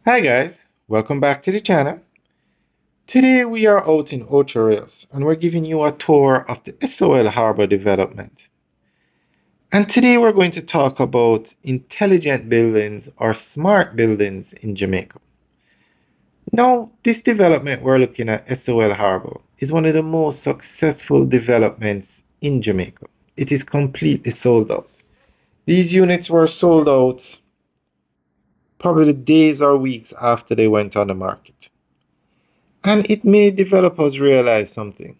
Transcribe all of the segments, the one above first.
Hi guys, welcome back to the channel. Today we are out in Ocho Rios and we're giving you a tour of the SOL Harbor development. And today we're going to talk about intelligent buildings or smart buildings in Jamaica. Now, this development we're looking at, SOL Harbor, is one of the most successful developments in Jamaica. It is completely sold out. These units were sold out probably days or weeks after they went on the market. And it made developers realize something.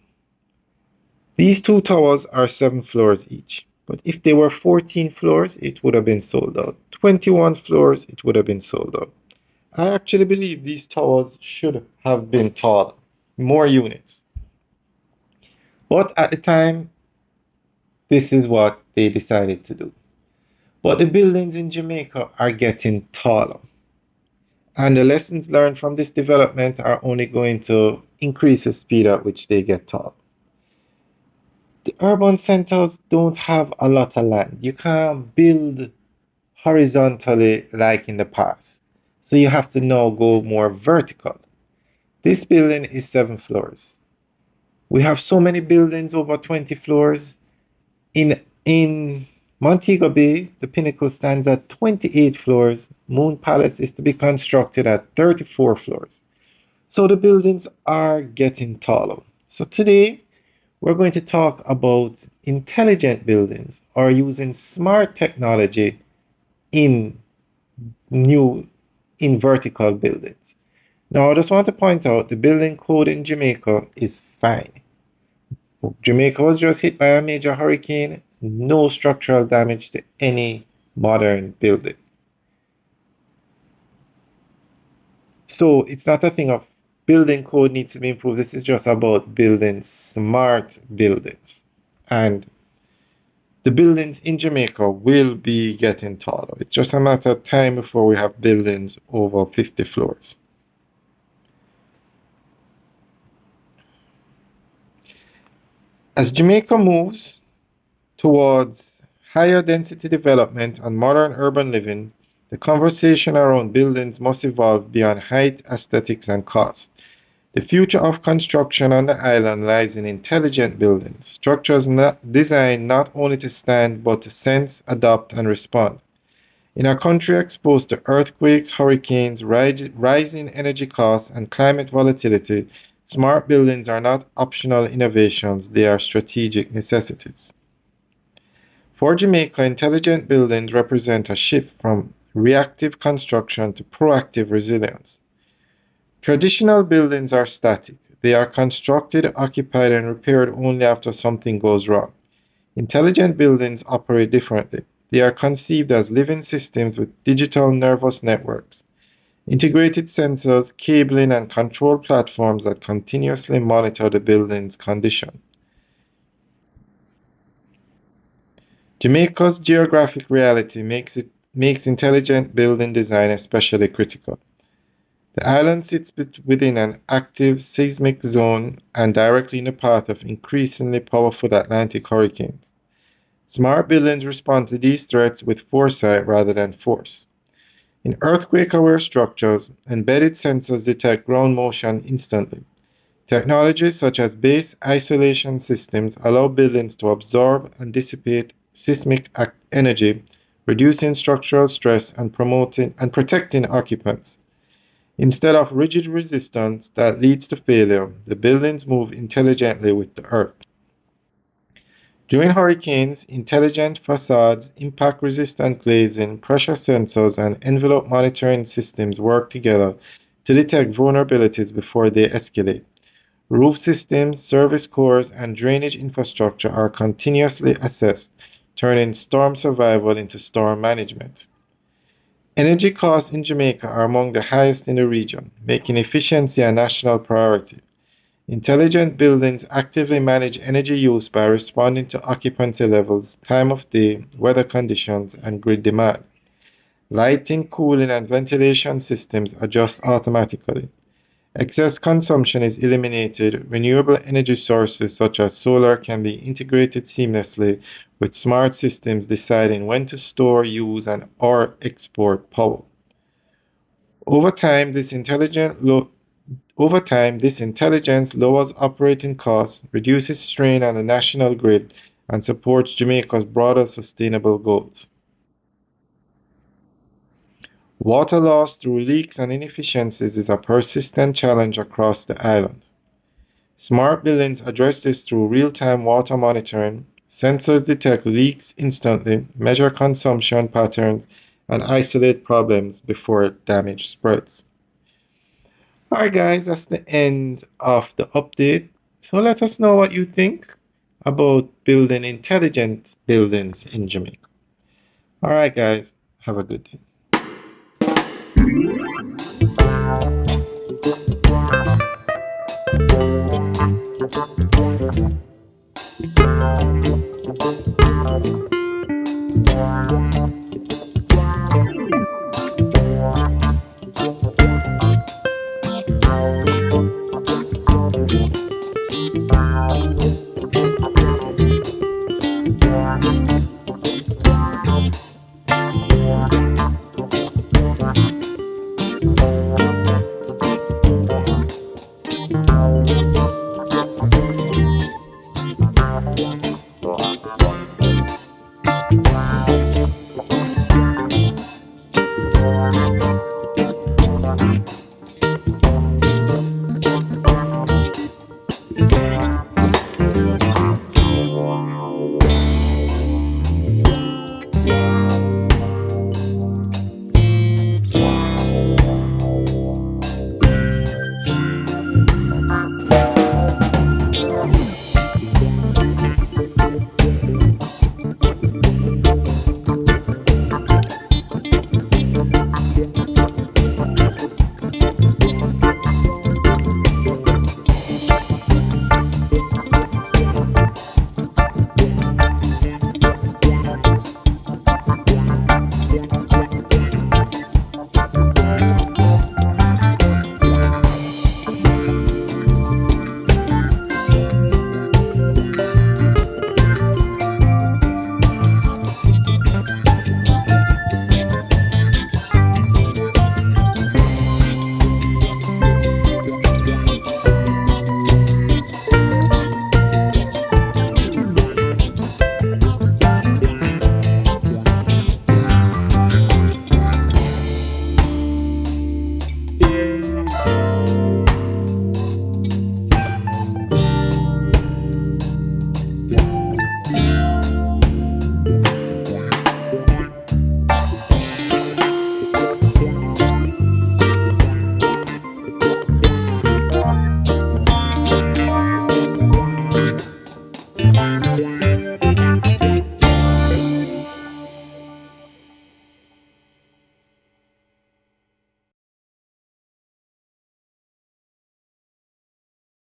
These two towers are 7 floors each, but if they were 14 floors, it would have been sold out. 21 floors, it would have been sold out. I actually believe these towers should have been taller, more units. But at the time, this is what they decided to do. But the buildings in Jamaica are getting taller. And the lessons learned from this development are only going to increase the speed at which they get tall. The urban centers don't have a lot of land. You can't build horizontally like in the past. So you have to now go more vertical. This building is 7 floors. We have so many buildings over 20 floors. In Montego Bay, the Pinnacle stands at 28 floors. Moon Palace is to be constructed at 34 floors. So the buildings are getting taller. So today we're going to talk about intelligent buildings or using smart technology in new in vertical buildings. Now, I just want to point out the building code in Jamaica is fine. Jamaica was just hit by a major hurricane, no structural damage to any modern building. So it's not a thing of building code needs to be improved. This is just about building smart buildings. And the buildings in Jamaica will be getting taller. It's just a matter of time before we have buildings over 50 floors. As Jamaica moves towards higher density development and modern urban living, the conversation around buildings must evolve beyond height, aesthetics, and cost. The future of construction on the island lies in intelligent buildings, structures designed not only to stand but to sense, adapt, and respond. In a country exposed to earthquakes, hurricanes, rising energy costs, and climate volatility, smart buildings are not optional innovations, they are strategic necessities. For Jamaica, intelligent buildings represent a shift from reactive construction to proactive resilience. Traditional buildings are static. They are constructed, occupied, and repaired only after something goes wrong. Intelligent buildings operate differently. They are conceived as living systems with digital nervous networks, integrated sensors, cabling, and control platforms that continuously monitor the building's condition. Jamaica's geographic reality makes intelligent building design especially critical. The island sits within an active seismic zone and directly in the path of increasingly powerful Atlantic hurricanes. Smart buildings respond to these threats with foresight rather than force. In earthquake-aware structures, embedded sensors detect ground motion instantly. Technologies such as base isolation systems allow buildings to absorb and dissipate seismic energy, reducing structural stress and promoting and protecting occupants. Instead of rigid resistance that leads to failure, the buildings move intelligently with the earth. During hurricanes, intelligent facades, impact-resistant glazing, pressure sensors, and envelope monitoring systems work together to detect vulnerabilities before they escalate. Roof systems, service cores, and drainage infrastructure are continuously assessed, turning storm survival into storm management. Energy costs in Jamaica are among the highest in the region, making efficiency a national priority. Intelligent buildings actively manage energy use by responding to occupancy levels, time of day, weather conditions, and grid demand. Lighting, cooling, and ventilation systems adjust automatically. Excess consumption is eliminated. Renewable energy sources such as solar can be integrated seamlessly with smart systems deciding when to store, use, and or export power. Over time, this intelligence lowers operating costs, reduces strain on the national grid, and supports Jamaica's broader sustainable goals. Water loss through leaks and inefficiencies is a persistent challenge across the island. Smart buildings address this through real-time water monitoring. Sensors detect leaks instantly, measure consumption patterns, and isolate problems before damage spreads. Alright, guys, that's the end of the update. So let us know what you think about building intelligent buildings in Jamaica. Alright, guys, have a good day.